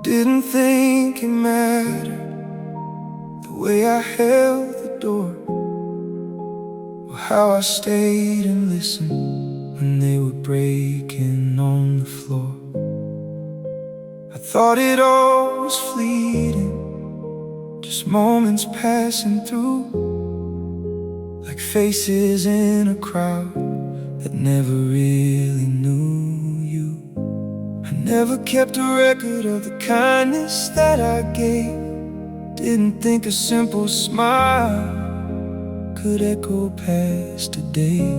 Didn't think it mattered the way I held the door, or how I stayed and listened when they were breaking on the floor. I thought it all was fleeting, just moments passing through, like faces in a crowd that never really knew you. I never kept a record of the kindness that I gave. Didn't think a simple smile could echo past a day.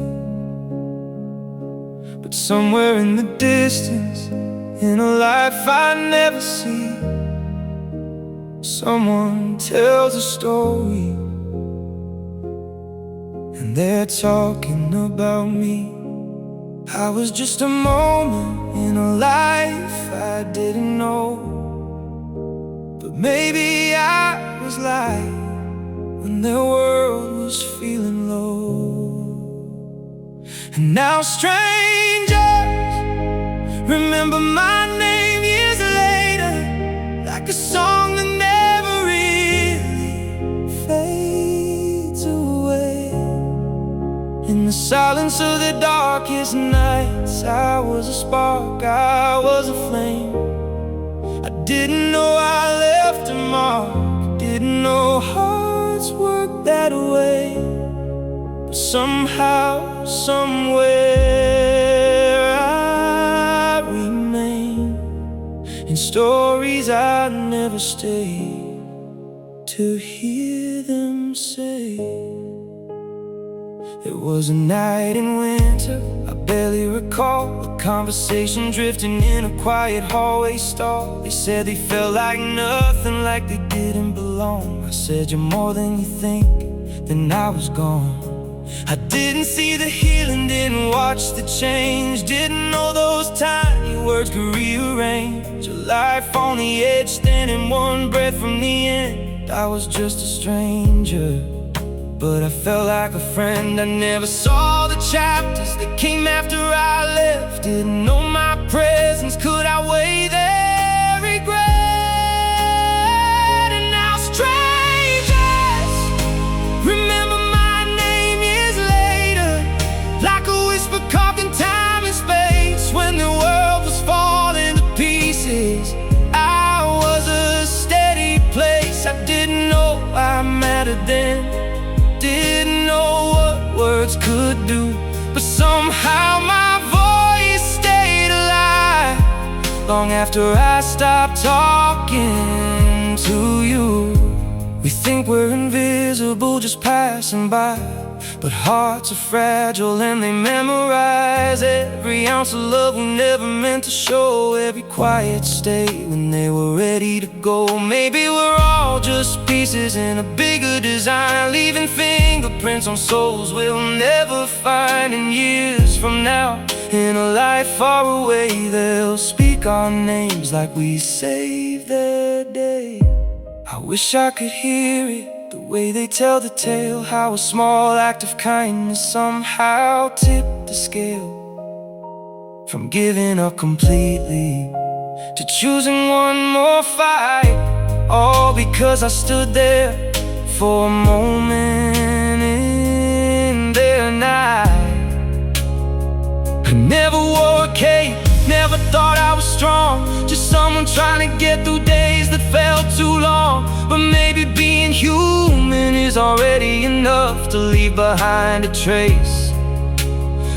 But somewhere in the distance, in a life I never see, someone tells a story, and they're talking about me. I was just a moment in a life I didn't know, but maybe I was light when their world was feeling low. And now strangers remember my name years later, like a song that never really fades away. In the silence of the darkest nights, I was a spark, I was a flame. I didn't know I left a mark, didn't know hearts work that way. But somehow, somewhere, I remain in stories I never stayed to hear them say. It was a night in winter, I barely recall a conversation drifting in a quiet hallway stall. They said they felt like nothing, like they didn't belong. I said, you're more than you think, then I was gone. I didn't see the healing, didn't watch the change, didn't know those tiny words could rearrange a life on the edge, standing one breath from the end. I was just a stranger, but I felt like a friend. I never saw the chapters that came after I left, didn't know my presence, could outweigh their regret. And now strangers remember my name years later, like a whisper carved in time and space. When the world was falling to pieces, I was a steady place. I didn't know I mattered then, didn't know what words could do, but somehow my voice stayed alive long after I stopped talking to you. We think we're invisible, just passing by, but hearts are fragile and they memorize every ounce of love we never meant to show, every quiet state when they were ready to go. Maybe we're all just pieces in a bigger design, leaving fingerprints on souls we'll never find. And years from now, in a life far away, they'll speak our names like we saved their day. I wish I could hear it the way they tell the tale, how a small act of kindness somehow tipped the scale, from giving up completely to choosing one more fight, all because I stood there for a moment in their night. I never wore a cape, never thought I was strong, just someone trying to get through days that felt too long. But maybe being human is already enough to leave behind a trace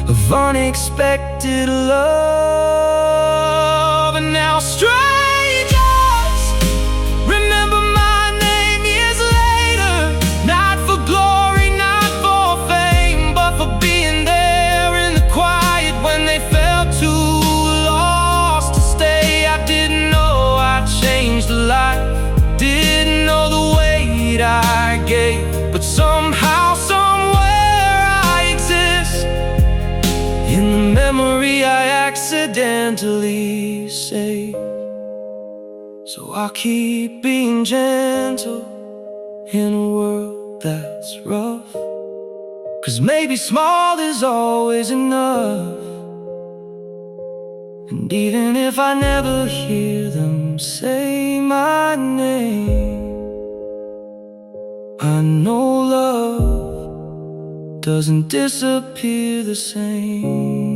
of unexpected love. And now strangers remember my name years later, not for glory, not for fame, but for being there in the quiet when they felt too lost to stay. I didn't know I changed a life, didn't know the weight I gave, but somehow, somewhere I exist in the memory I accidentally saved. So I'll keep being gentle in a world that's rough, 'cause maybe small is always enough. And even if I never hear them say doesn't disappear the same.